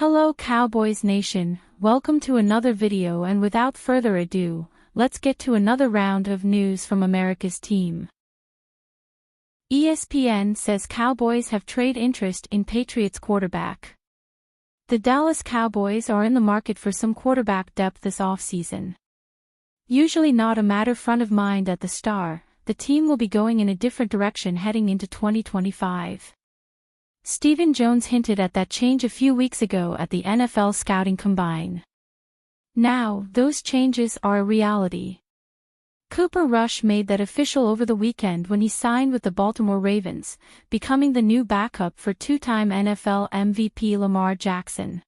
Hello Cowboys Nation, welcome to another video, and without further ado, let's get to another round of news from America's team. ESPN says Cowboys have trade interest in Patriots quarterback. The Dallas Cowboys are in the market for some quarterback depth this offseason. Usually not a matter front of mind at the start, the team will be going in a different direction heading into 2025. Stephen Jones hinted at that change a few weeks ago at the NFL Scouting Combine. Now, those changes are a reality. Cooper Rush made that official over the weekend when he signed with the Baltimore Ravens, becoming the new backup for two-time NFL MVP Lamar Jackson.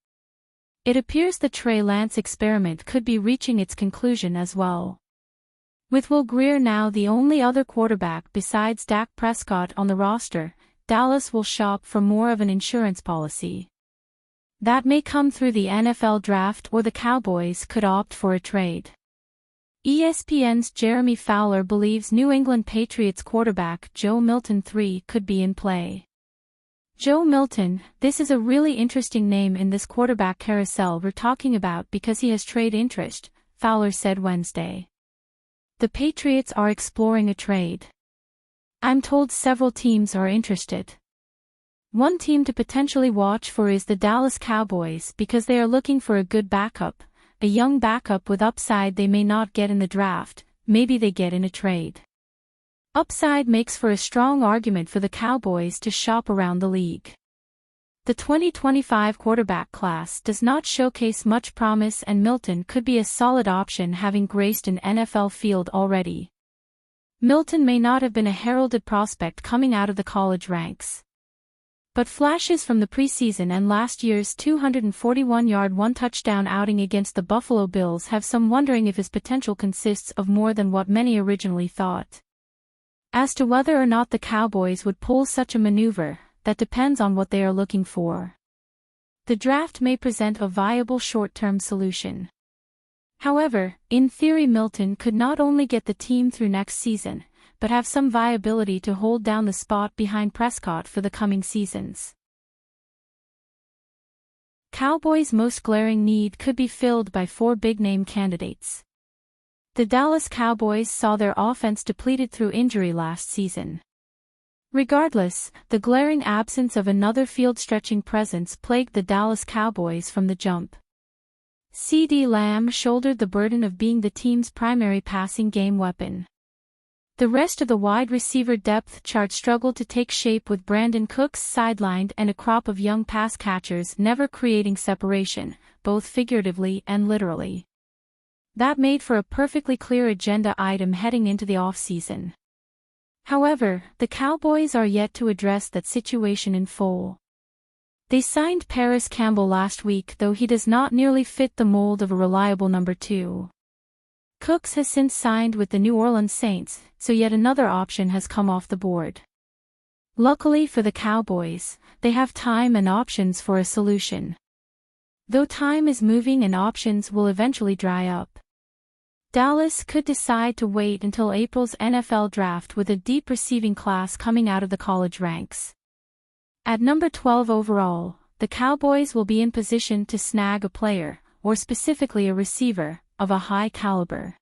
It appears the Trey Lance experiment could be reaching its conclusion as well. With Will Grier now the only other quarterback besides Dak Prescott on the roster, Dallas will shop for more of an insurance policy. That may come through the NFL draft, or the Cowboys could opt for a trade. ESPN's Jeremy Fowler believes New England Patriots quarterback Joe Milton III could be in play. Joe Milton, this is a really interesting name in this quarterback carousel we're talking about because he has trade interest, Fowler said Wednesday. The Patriots are exploring a trade. I'm told several teams are interested. One team to potentially watch for is the Dallas Cowboys because they are looking for a good backup, a young backup with upside they may not get in the draft, maybe they get in a trade. Upside makes for a strong argument for the Cowboys to shop around the league. The 2025 quarterback class does not showcase much promise, and Milton could be a solid option having graced an NFL field already. Milton may not have been a heralded prospect coming out of the college ranks. But flashes from the preseason and last year's 241-yard one-touchdown outing against the Buffalo Bills have some wondering if his potential consists of more than what many originally thought. As to whether or not the Cowboys would pull such a maneuver, that depends on what they are looking for. The draft may present a viable short-term solution. However, in theory Milton could not only get the team through next season, but have some viability to hold down the spot behind Prescott for the coming seasons. Cowboys' most glaring need could be filled by four big-name candidates. The Dallas Cowboys saw their offense depleted through injury last season. Regardless, the glaring absence of another field-stretching presence plagued the Dallas Cowboys from the jump. CeeDee Lamb shouldered the burden of being the team's primary passing game weapon. The rest of the wide receiver depth chart struggled to take shape, with Brandon Cooks sidelined and a crop of young pass catchers never creating separation, both figuratively and literally. That made for a perfectly clear agenda item heading into the offseason. However, the Cowboys are yet to address that situation in full. They signed Paris Campbell last week, though he does not nearly fit the mold of a reliable number two. Cooks has since signed with the New Orleans Saints, so yet another option has come off the board. Luckily for the Cowboys, they have time and options for a solution. Though time is moving and options will eventually dry up. Dallas could decide to wait until April's NFL draft with a deep receiving class coming out of the college ranks. At number 12 overall, the Cowboys will be in position to snag a player, or specifically a receiver, of a high caliber.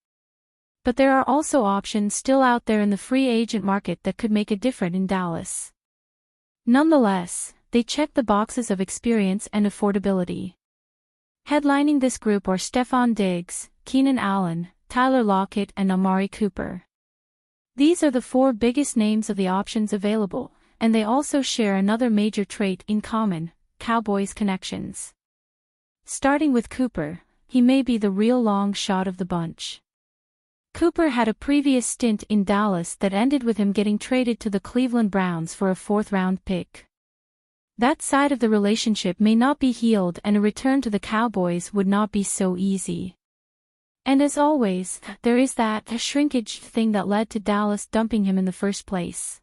But there are also options still out there in the free agent market that could make a difference in Dallas. Nonetheless, they check the boxes of experience and affordability. Headlining this group are Stephon Diggs, Keenan Allen, Tyler Lockett, and Amari Cooper. These are the four biggest names of the options available, and they also share another major trait in common: Cowboys connections. Starting with Cooper, he may be the real long shot of the bunch. Cooper had a previous stint in Dallas that ended with him getting traded to the Cleveland Browns for a fourth-round pick. That side of the relationship may not be healed, and a return to the Cowboys would not be so easy. And as always, there is that shrinkage thing that led to Dallas dumping him in the first place.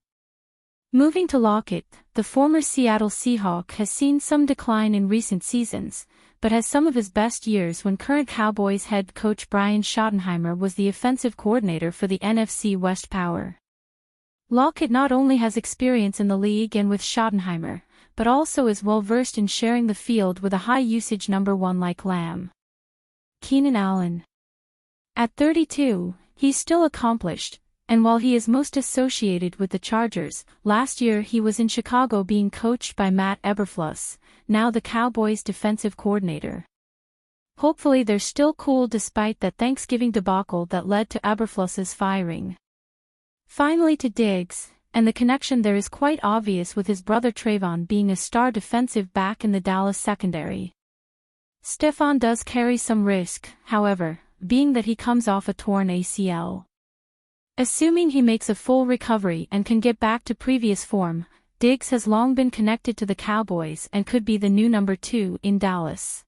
Moving to Lockett, the former Seattle Seahawk has seen some decline in recent seasons, but has some of his best years when current Cowboys head coach Brian Schottenheimer was the offensive coordinator for the NFC West power. Lockett not only has experience in the league and with Schottenheimer, but also is well versed in sharing the field with a high-usage number 1 like Lamb. Keenan Allen. At 32, he's still accomplished, and while he is most associated with the Chargers, last year he was in Chicago being coached by Matt Eberflus, now the Cowboys' defensive coordinator. Hopefully they're still cool despite that Thanksgiving debacle that led to Eberflus's firing. Finally to Diggs, and the connection there is quite obvious with his brother Trayvon being a star defensive back in the Dallas secondary. Stephon does carry some risk, however, being that he comes off a torn ACL. Assuming he makes a full recovery and can get back to previous form, Diggs has long been connected to the Cowboys and could be the new number 2 in Dallas.